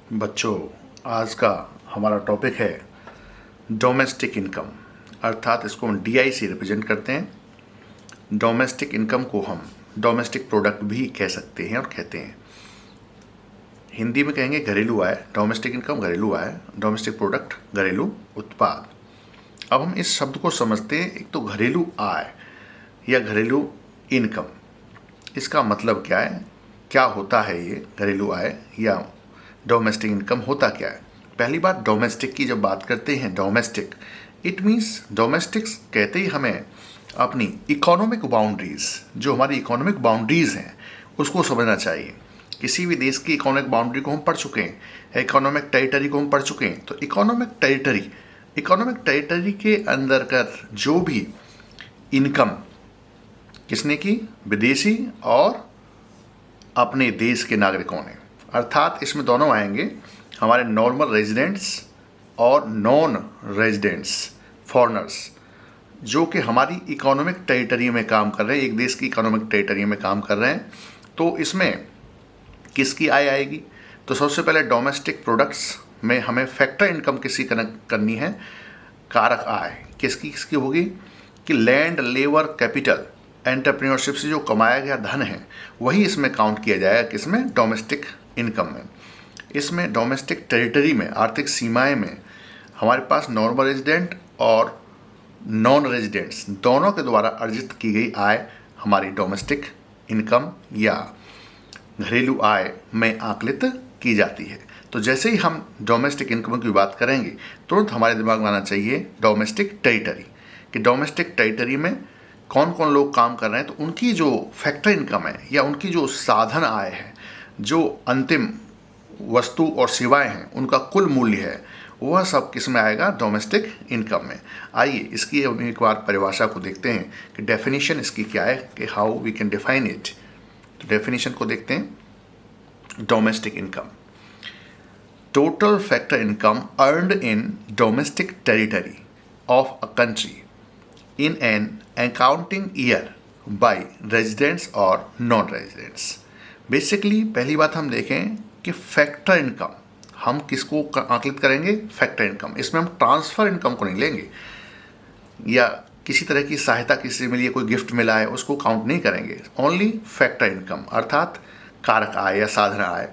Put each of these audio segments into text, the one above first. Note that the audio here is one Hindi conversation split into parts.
बच्चों, आज का हमारा टॉपिक है डोमेस्टिक इनकम, अर्थात इसको हम डीआई से रिप्रेजेंट करते हैं। डोमेस्टिक इनकम को हम डोमेस्टिक प्रोडक्ट भी कह सकते हैं और कहते हैं। हिंदी में कहेंगे घरेलू आय, डोमेस्टिक इनकम घरेलू आय, डोमेस्टिक प्रोडक्ट घरेलू उत्पाद। अब हम इस शब्द को समझते हैं। एक तो घरेलू आय या घरेलू इनकम, इसका मतलब क्या है, क्या होता है ये घरेलू आय या डोमेस्टिक इनकम होता क्या है। पहली बात, डोमेस्टिक की जब बात करते हैं, डोमेस्टिक इट मीन्स, डोमेस्टिक्स कहते ही हमें अपनी इकोनॉमिक बाउंड्रीज, जो हमारी इकोनॉमिक बाउंड्रीज हैं उसको समझना चाहिए। किसी भी देश की इकोनॉमिक बाउंड्री को हम पढ़ चुके हैं, इकोनॉमिक टेरिटरी को हम पढ़ चुके हैं। तो इकोनॉमिक टेरिटरी के अंदर का जो भी इनकम किसने की, विदेशी और अपने देश के नागरिकों ने, अर्थात इसमें दोनों आएंगे, हमारे नॉर्मल रेजिडेंट्स और नॉन रेजिडेंट्स फॉरेनर्स, जो कि हमारी इकोनॉमिक टेरिटरी में काम कर रहे हैं, एक देश की इकोनॉमिक टेरिटरी में काम कर रहे हैं। तो इसमें किसकी आय आएगी? तो सबसे पहले डोमेस्टिक प्रोडक्ट्स में हमें फैक्टर इनकम किसकी करनी है, कारक आय किसकी होगी कि लैंड, लेबर, कैपिटल, एंटरप्रेन्योरशिप से जो कमाया गया धन है वही इसमें काउंट किया जाएगा, किसमें, डोमेस्टिक इनकम में। इसमें डोमेस्टिक टेरिटरी में, आर्थिक सीमाएं में हमारे पास नॉर्मल रेजिडेंट और नॉन रेजिडेंट्स दोनों के द्वारा अर्जित की गई आय हमारी डोमेस्टिक इनकम या घरेलू आय में आकलित की जाती है। तो जैसे ही हम डोमेस्टिक इनकम की बात करेंगे, तुरंत हमारे दिमाग में आना चाहिए डोमेस्टिक टेरिटरी, कि डोमेस्टिक टेरिटरी में कौन कौन लोग काम कर रहे हैं। तो उनकी जो फैक्टर इनकम है या उनकी जो साधन आय है, जो अंतिम वस्तु और सेवाएं हैं, उनका कुल मूल्य है, वह सब किस में आएगा, डोमेस्टिक इनकम में। आइए इसकी एक बार परिभाषा को देखते हैं कि डेफिनेशन इसकी क्या है, कि how we can define it. तो डेफिनेशन को देखते हैं। Domestic income, total factor income earned in domestic territory of a country in an accounting year by residents or non-residents। Basically पहली बात हम देखें कि फैक्टर इनकम हम किसको आकलित करेंगे, फैक्टर इनकम। इसमें हम ट्रांसफ़र इनकम को नहीं लेंगे, या किसी तरह की सहायता किसी से मिली है, कोई गिफ्ट मिला है, उसको काउंट नहीं करेंगे। ओनली फैक्टर इनकम, अर्थात कारक आय या साधन आय।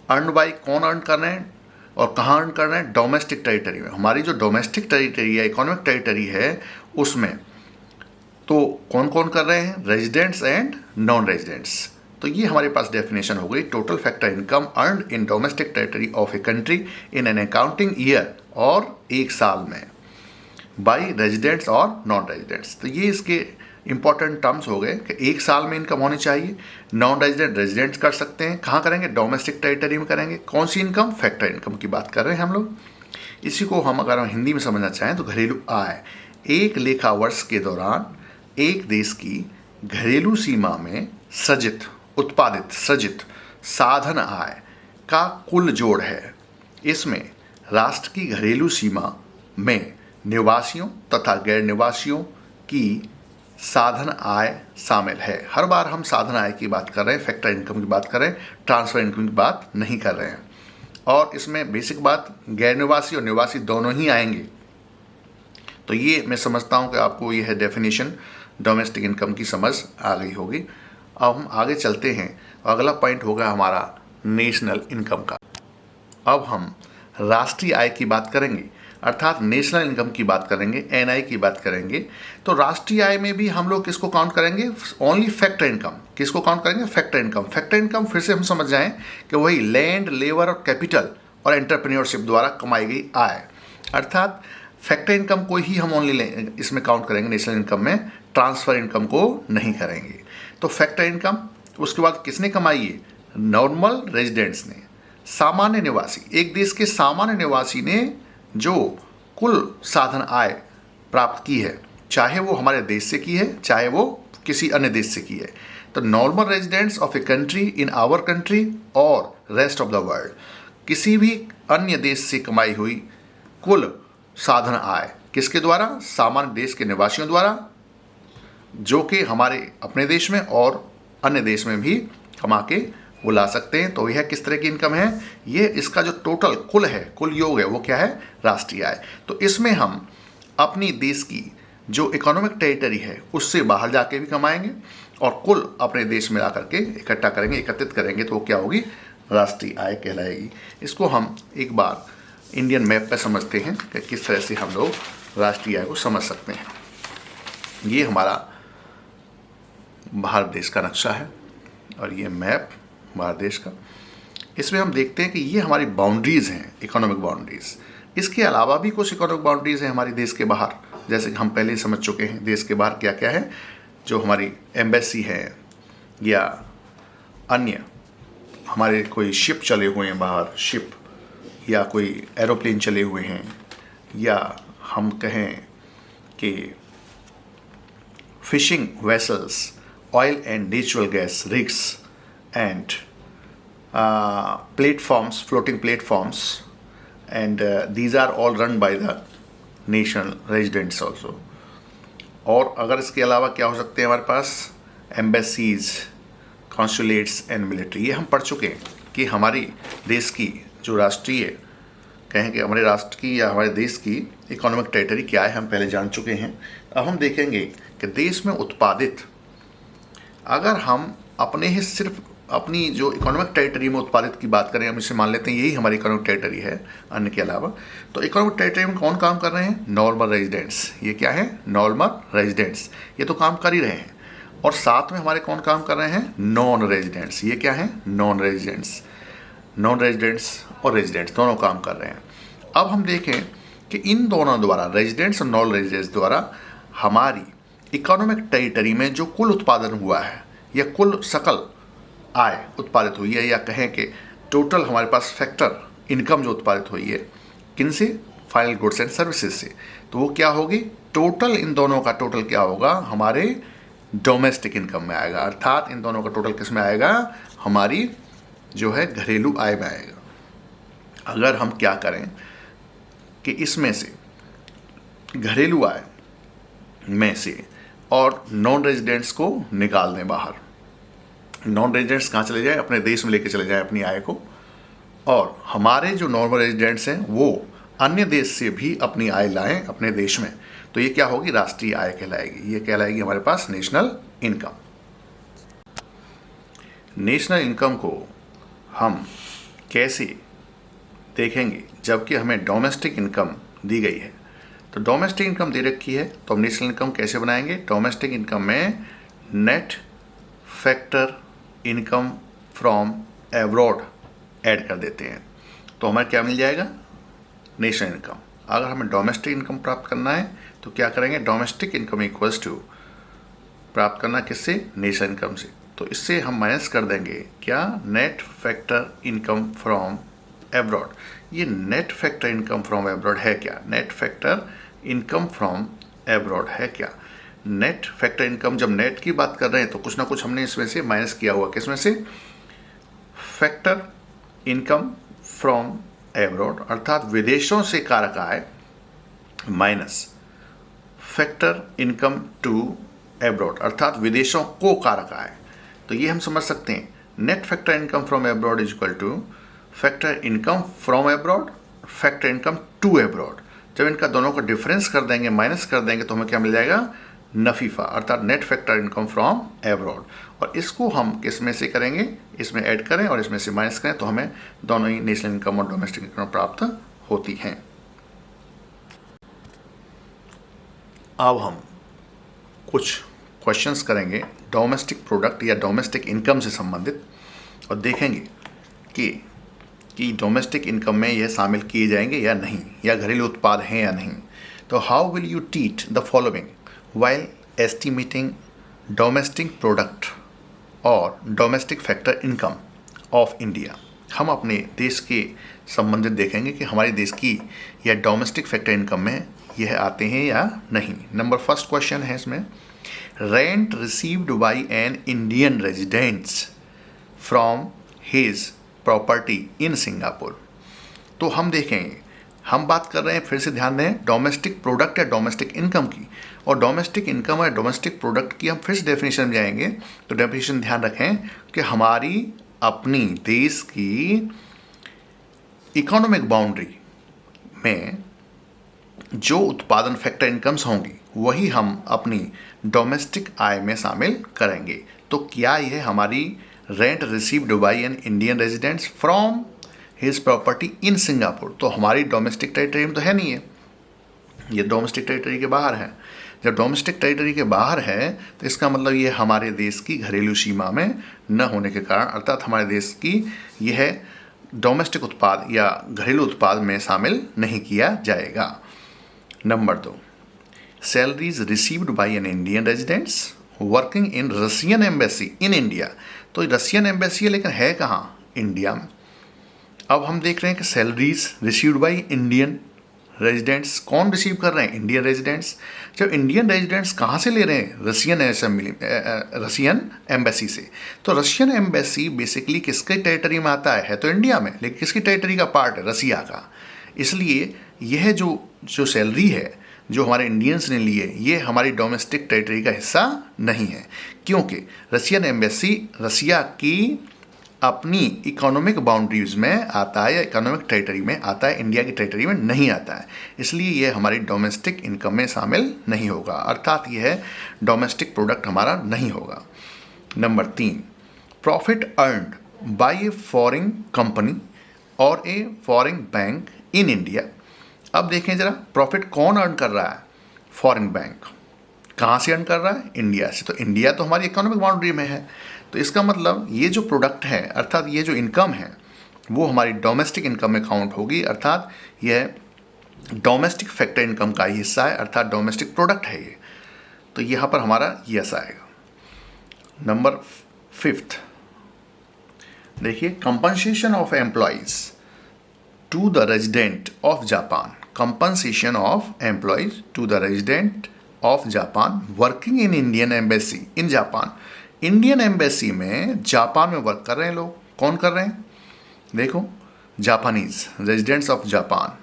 अर्न बाई, कौन अर्न कर रहे हैं और कहाँ अर्न कर रहे हैं, डोमेस्टिक टेरिटरी में। हमारी जो डोमेस्टिक टेरिटरी है, इकोनॉमिक टेरिटरी है, उसमें तो कौन कौन कर रहे हैं, रेजिडेंट्स एंड नॉन रेजिडेंट्स। तो ये हमारे पास डेफिनेशन हो गई, total factor income earned in domestic territory of a country in an accounting year, और एक साल में, बाई रेजिडेंट्स और नॉन रेजिडेंट्स। तो ये इसके इंपॉर्टेंट टर्म्स हो गए कि एक साल में इनकम होनी चाहिए। नॉन रेजिडेंट रेजिडेंट्स कर सकते हैं, कहाँ करेंगे, डोमेस्टिक टेरिटरी में करेंगे। कौन सी इनकम, फैक्टर इनकम की बात कर रहे हैं हम लोग। इसी को हम अगर हम हिंदी में समझना चाहें तो घरेलू आय, एक लेखा वर्ष के दौरान एक देश की घरेलू सीमा में सृजित साधन आय का कुल जोड़ है। इसमें राष्ट्र की घरेलू सीमा में निवासियों तथा गैर निवासियों की साधन आय शामिल है। हर बार हम साधन आय की बात कर रहे हैं, फैक्टर इनकम की बात कर रहे हैं, ट्रांसफर इनकम की बात नहीं कर रहे हैं। और इसमें बेसिक बात, गैर निवासी और निवासी दोनों ही आएंगे। तो ये मैं समझता हूँ कि आपको यह डेफिनेशन डोमेस्टिक इनकम की समझ आ गई होगी। अब हम आगे चलते हैं, अगला पॉइंट होगा हमारा नेशनल इनकम का। अब हम राष्ट्रीय आय की बात करेंगे, अर्थात नेशनल इनकम की बात करेंगे, एनआई की बात करेंगे। तो राष्ट्रीय आय में भी हम लोग किसको काउंट करेंगे, ओनली फैक्टर इनकम। किसको काउंट करेंगे, फैक्टर इनकम। फैक्टर इनकम फिर से हम समझ जाएं कि वही लैंड, लेबर और कैपिटल और एंटरप्रेन्योरशिप द्वारा कमाई गई आय, अर्थात फैक्टर इनकम को ही हम ओनली इसमें काउंट करेंगे नेशनल इनकम में, ट्रांसफर इनकम को नहीं करेंगे। तो फैक्टर इनकम, उसके बाद किसने कमाई है, नॉर्मल रेजिडेंट्स ने, सामान्य निवासी, एक देश के सामान्य निवासी ने जो कुल साधन आय प्राप्त की है, चाहे वो हमारे देश से की है, चाहे वो किसी अन्य देश से की है। तो normal residents of a country in our country और रेस्ट ऑफ द वर्ल्ड, किसी भी अन्य देश से कमाई हुई कुल साधन आय किसके द्वारा, सामान्य देश के निवासियों द्वारा, जो कि हमारे अपने देश में और अन्य देश में भी कमा के वो ला सकते हैं। तो यह किस तरह की इनकम है, ये इसका जो टोटल कुल है, कुल योग है, वो क्या है, राष्ट्रीय आय। तो इसमें हम अपनी देश की जो इकोनॉमिक टेरिटरी है उससे बाहर जाके भी कमाएंगे और कुल अपने देश में ला करके इकट्ठा करेंगे, एकत्रित करेंगे, तो वो क्या होगी, राष्ट्रीय आय कहलाएगी। इसको हम एक बार इंडियन मैप पे समझते हैं कि किस तरह से हम लोग राष्ट्रीय आय को समझ सकते हैं। ये हमारा भारत देश का नक्शा है और ये मैप भारत देश का। इसमें हम देखते हैं कि ये हमारी बाउंड्रीज़ हैं, इकोनॉमिक बाउंड्रीज़। इसके अलावा भी कुछ इकोनॉमिक बाउंड्रीज़ हैं हमारे देश के बाहर, जैसे कि हम पहले ही समझ चुके हैं देश के बाहर क्या क्या है। जो हमारी एम्बेसी है या अन्य हमारे कोई शिप चले हुए हैं बाहर, शिप या कोई एरोप्लेन चले हुए हैं, या हम कहें कि fishing vessels, oil and natural gas rigs and platforms, floating platforms, and these are all run by the national residents also. और अगर इसके अलावा क्या हो सकते हैं हमारे पास, एम्बेसीज, कॉन्सुलेट्स एंड मिलिट्री। ये हम पढ़ चुके हैं कि हमारी देश की जो राष्ट्रीय, कहें कि हमारे राष्ट्र की या हमारे देश की इकोनॉमिक टेरिटरी क्या है, हम पहले जान चुके हैं। अब हम देखेंगे कि देश में उत्पादित, अगर हम अपने ही सिर्फ अपनी जो इकोनॉमिक टेरिटरी में उत्पादित की बात करें, हम इसे मान लेते हैं यही हमारी इकोनॉमिक टेरिटरी है अन्य के अलावा, तो इकोनॉमिक टेरिटरी में कौन काम कर रहे हैं, नॉर्मल रेजिडेंट्स। ये क्या है, नॉर्मल रेजिडेंट्स, ये तो काम कर ही रहे हैं। और साथ में हमारे कौन काम कर रहे हैं, नॉन रेजिडेंट्स। ये क्या है, नॉन रेजिडेंट्स। नॉन रेजिडेंट्स और रेजिडेंट्स दोनों काम कर रहे हैं। अब हम देखें कि इन दोनों द्वारा, रेजिडेंट्स और नॉन रेजिडेंट्स द्वारा, हमारी इकोनॉमिक टेरिटरी में जो कुल उत्पादन हुआ है या कुल सकल आय उत्पादित हुई है, या कहें कि टोटल हमारे पास फैक्टर इनकम जो उत्पादित हुई है, किन से, फाइनल गुड्स एंड सर्विसेज से, तो वो क्या होगी, टोटल इन दोनों का टोटल क्या होगा, हमारे डोमेस्टिक इनकम में आएगा। अर्थात इन दोनों का टोटल किस में आएगा, हमारी जो है घरेलू आय में आएगा। अगर हम क्या करें कि इसमें से घरेलू आय में से और नॉन रेजिडेंट्स को निकाल दें बाहर, नॉन रेजिडेंट्स कहाँ चले जाएं, अपने देश में लेके चले जाएं अपनी आय को, और हमारे जो नॉर्मल रेजिडेंट्स हैं वो अन्य देश से भी अपनी आय लाएं अपने देश में, तो ये क्या होगी, राष्ट्रीय आय कहलाएगी। ये कहलाएगी हमारे पास नेशनल इनकम। नेशनल इनकम को हम कैसे देखेंगे, जबकि हमें डोमेस्टिक इनकम दी गई है। तो डोमेस्टिक इनकम दे रखी है, तो हम नेशनल इनकम कैसे बनाएंगे, डोमेस्टिक इनकम में net factor income from abroad add कर देते हैं, तो हमें क्या मिल जाएगा, नेशनल इनकम। अगर हमें डोमेस्टिक इनकम प्राप्त करना है तो क्या करेंगे, डोमेस्टिक इनकम इक्वल्स टू प्राप्त करना किससे, नेशनल इनकम से। तो इससे हम माइनस कर देंगे क्या, net factor income from abroad. ये net factor income from abroad है क्या, net factor income from abroad है क्या। नेट फैक्टर इनकम, जब नेट की बात कर रहे हैं तो कुछ ना कुछ हमने इसमें से माइनस किया हुआ, किसमें से, फैक्टर इनकम फ्रॉम एब्रॉड, अर्थात विदेशों से कारक आय, minus factor income to abroad, अर्थात विदेशों को कारक आय। तो ये हम समझ सकते हैं, net factor income from abroad is equal to factor income from abroad, factor income to abroad. जब इनका दोनों का डिफरेंस कर देंगे, माइनस कर देंगे, तो हमें क्या मिल जाएगा, नफीफा, अर्थात net factor income from abroad. और इसको हम किस में से करेंगे, इसमें ऐड करें और इसमें से माइनस करें, तो हमें दोनों ही नेशनल इनकम और डोमेस्टिक इनकम प्राप्त होती हैं। अब हम कुछ क्वेश्चंस करेंगे डोमेस्टिक प्रोडक्ट या डोमेस्टिक इनकम से संबंधित, और देखेंगे कि डोमेस्टिक इनकम में यह शामिल किए जाएंगे या नहीं, या घरेलू उत्पाद हैं या नहीं। तो how will you teach the following while estimating domestic product और domestic factor income of India. हम अपने देश के संबंधित देखेंगे कि हमारे देश की या डोमेस्टिक फैक्टर इनकम में यह आते हैं या नहीं। नंबर फर्स्ट क्वेश्चन है इसमें, rent received by an Indian residents from his property in Singapore. तो हम देखेंगे, हम बात कर रहे हैं, फिर से ध्यान दें, डोमेस्टिक प्रोडक्ट या डोमेस्टिक इनकम की, और डोमेस्टिक इनकम और डोमेस्टिक प्रोडक्ट की हम फिर से डेफिनेशन में जाएंगे। तो डेफिनेशन ध्यान रखें कि हमारी अपनी देश की इकोनॉमिक बाउंड्री में जो उत्पादन फैक्टर इनकम्स होंगी वही हम अपनी डोमेस्टिक आय में शामिल करेंगे। तो क्या यह हमारी rent received by an Indian residents from his property in Singapore, तो हमारी डोमेस्टिक टेरिटरी में तो है नहीं है, ये डोमेस्टिक टेरिटरी के बाहर है। जब डोमेस्टिक टेरिटरी के बाहर है तो इसका मतलब ये हमारे देश की घरेलू सीमा में न होने के कारण, अर्थात हमारे देश की यह डोमेस्टिक उत्पाद या घरेलू उत्पाद में शामिल नहीं किया जाएगा। Number 2, salaries received by an Indian residents working in Russian embassy in India, तो रशियन एम्बेसी है लेकिन है कहाँ? इंडिया में। अब हम देख रहे हैं कि salaries received by Indian residents, कौन रिसीव कर रहे हैं? Indian residents. जब इंडियन रेजिडेंट्स कहाँ से ले रहे हैं? रशियन एम्बेसी से। तो रशियन एम्बेसी बेसिकली किसके टेरिटरी में आता है तो इंडिया में, लेकिन किसकी टेरिटरी का पार्ट है? रसिया का। इसलिए यह जो सैलरी है जो हमारे इंडियंस ने ली है ये हमारी डोमेस्टिक टेरिटरी का हिस्सा नहीं है, क्योंकि रशियन एम्बेसी रसिया की अपनी इकोनॉमिक बाउंड्रीज में आता है या इकोनॉमिक टेरिटरी में आता है, इंडिया की टेरिटरी में नहीं आता है। इसलिए यह हमारी डोमेस्टिक इनकम में शामिल नहीं होगा, अर्थात यह डोमेस्टिक प्रोडक्ट हमारा नहीं होगा। Number 3, profit earned by a foreign company और a foreign bank in India. अब देखें जरा, प्रॉफिट कौन अर्न कर रहा है? Foreign bank. कहाँ से अर्न कर रहा है? इंडिया से। तो इंडिया तो हमारी इकोनॉमिक बाउंड्री में है, तो इसका मतलब ये जो प्रोडक्ट है अर्थात ये जो इनकम है वो हमारी डोमेस्टिक इनकम में काउंट होगी, अर्थात यह डोमेस्टिक फैक्टर इनकम का ही हिस्सा है, अर्थात डोमेस्टिक प्रोडक्ट है ये। तो यहाँ पर हमारा यस आएगा। नंबर 5, देखिए, compensation of employees to the resident of Japan, compensation of employees to the resident of Japan working in Indian embassy in Japan. Indian embassy में जापान में वर्क कर रहे हैं लोग, कौन कर रहे हैं? देखो, जापानीज रेजिडेंट्स ऑफ जापान।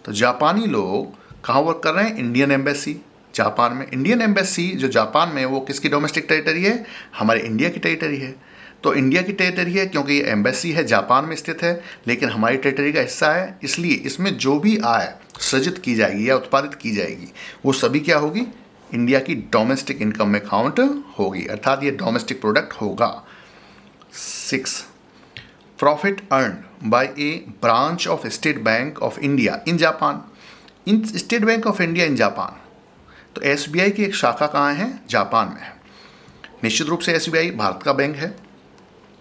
तो जापानी लोग कहाँ वर्क कर रहे हैं? इंडियन एम्बेसी जापान में। इंडियन एम्बेसी जो जापान में वो किसकी डोमेस्टिक टेरिटरी है? हमारे इंडिया की टेरिटरी है। तो इंडिया की टेरिटरी है क्योंकि ये एम्बेसी है, जापान में स्थित है, लेकिन हमारी टेरिटरी का हिस्सा है, इसलिए इसमें जो भी आय सृजित की जाएगी या उत्पादित की जाएगी वो सभी क्या होगी? इंडिया की डोमेस्टिक इनकम में काउंट होगी, अर्थात ये डोमेस्टिक प्रोडक्ट होगा। 6, profit earn by A branch of state bank of India in Japan. In state bank of India in Japan, तो एसबीआई की एक शाखा कहाँ है? जापान में है। निश्चित रूप से एसबीआई भारत का बैंक है,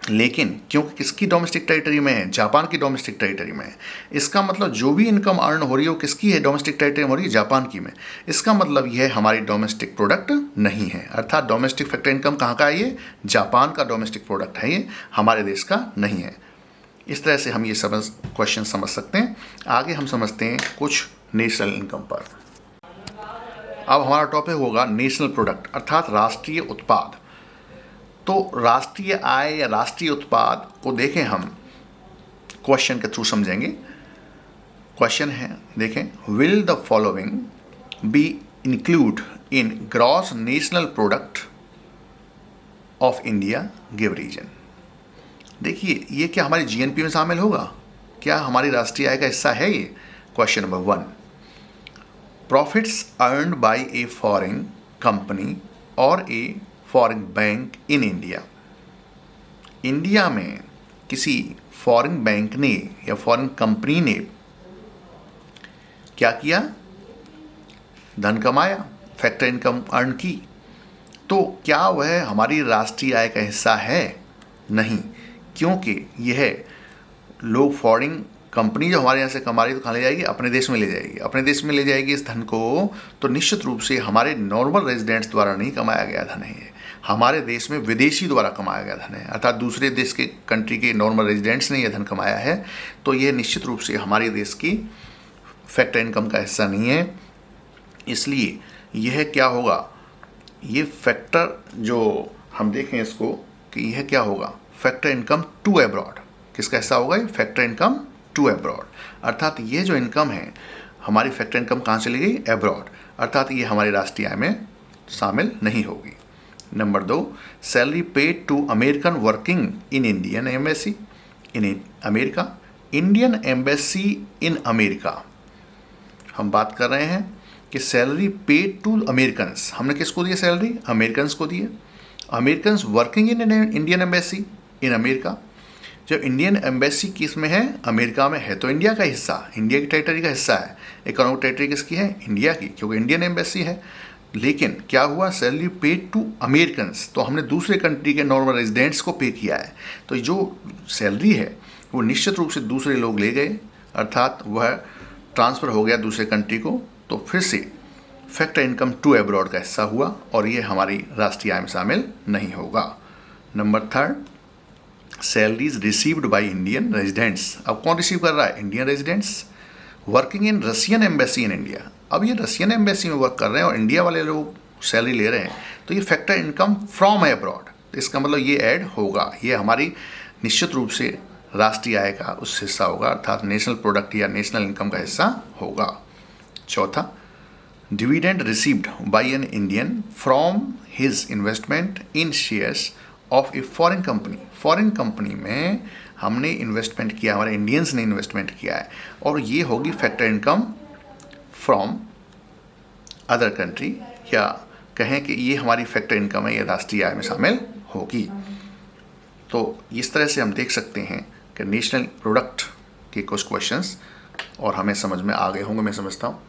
लेकिन क्योंकि किसकी डोमेस्टिक टेरिटरी में है? जापान की डोमेस्टिक टेरिटरी में है। इसका मतलब जो भी इनकम अर्न हो रही है वो किसकी है? डोमेस्टिक टेरिटरी में हो रही है, जापान की में। इसका मतलब यह हमारी डोमेस्टिक प्रोडक्ट नहीं है, अर्थात डोमेस्टिक फैक्टर इनकम कहाँ का है? ये जापान का डोमेस्टिक प्रोडक्ट है, ये हमारे देश का नहीं है। इस तरह से हम ये क्वेश्चन समझ सकते हैं। आगे हम समझते हैं कुछ नेशनल इनकम पर। अब हमारा टॉपिक होगा नेशनल प्रोडक्ट, अर्थात राष्ट्रीय उत्पाद। तो राष्ट्रीय आय या राष्ट्रीय उत्पाद को देखें, हम क्वेश्चन के थ्रू समझेंगे। क्वेश्चन है, देखें, will the following be include in gross national product of India give reason. देखिए, ये क्या हमारी जीएनपी में शामिल होगा? क्या हमारी राष्ट्रीय आय का हिस्सा है ये? Question number 1, profits earned by a foreign company और a foreign bank in India. India में किसी फॉरेन बैंक ने या फॉरेन कंपनी ने क्या किया? धन कमाया, फैक्टर इनकम अर्न की। तो क्या वह हमारी राष्ट्रीय आय का हिस्सा है? नहीं, क्योंकि यह लोग फॉरेन कंपनी जो हमारे यहाँ से कमा रही है तो कहाँ ले जाएगी? अपने देश में ले जाएगी। अपने देश में ले जाएगी इस धन को, तो निश्चित रूप से हमारे नॉर्मल रेजिडेंट्स द्वारा नहीं कमाया गया धन है, हमारे देश में विदेशी द्वारा कमाया गया धन है, अर्थात दूसरे देश के कंट्री के नॉर्मल रेजिडेंट्स ने यह धन कमाया है। तो यह निश्चित रूप से हमारे देश की फैक्टर इनकम का हिस्सा नहीं है। इसलिए यह क्या होगा? ये फैक्टर जो हम देखें इसको कि यह क्या होगा? Factor income to abroad. किसका हिस्सा होगा? ये फैक्टर इनकम टू अब्रॉड, अर्थात ये जो इनकम है हमारी फैक्टर इनकम कहाँ चली गई? अब्रॉड, अर्थात ये हमारी राष्ट्रीय आय में शामिल नहीं होगी। Number 2, salary paid to American working in Indian embassy in America, Indian embassy in America. हम बात कर रहे हैं कि सैलरी पेड टू अमेरिकन्स, हमने किसको दिया सैलरी? अमेरिकन्स को दिए। Americans working in Indian embassy in America, जब इंडियन एम्बेसी किस में है? अमेरिका में है, तो इंडिया का हिस्सा, इंडिया की टेरिटरी का हिस्सा है। इकोनॉमिक टेरिटरी किसकी है? इंडिया की, क्योंकि इंडियन एम्बेसी है। लेकिन क्या हुआ? सैलरी पेड टू अमेरिकन्स, तो हमने दूसरे कंट्री के नॉर्मल रेजिडेंट्स को पे किया है। तो जो सैलरी है वो निश्चित रूप से दूसरे लोग ले गए, अर्थात वह ट्रांसफ़र हो गया दूसरे कंट्री को, तो फिर से फैक्टर इनकम टू एब्रॉड का हिस्सा हुआ और ये हमारी राष्ट्रीय आय में शामिल नहीं होगा। Number 3, salaries received by Indian residents. अब कौन रिसीव कर रहा है? Indian residents working in Russian embassy in India. अब ये रशियन एम्बेसी में वर्क कर रहे हैं और इंडिया वाले लोग सैलरी ले रहे हैं, तो ये फैक्टर इनकम फ्रॉम एब्रॉड, तो इसका मतलब ये ऐड होगा, ये हमारी निश्चित रूप से राष्ट्रीय आय का उस हिस्सा होगा, अर्थात नेशनल प्रोडक्ट या नेशनल इनकम का हिस्सा होगा। चौथा, dividend received by an Indian from his investment in shares of A foreign company. Foreign company में हमने इन्वेस्टमेंट किया, हमारे इंडियंस ने इन्वेस्टमेंट किया है, और ये होगी factor income from other country, या कहें कि ये हमारी फैक्टर इनकम है, ये राष्ट्रीय आय में शामिल होगी। तो इस तरह से हम देख सकते हैं कि नेशनल प्रोडक्ट के कुछ क्वेश्चंस और हमें समझ में आ गए होंगे, मैं समझता हूँ।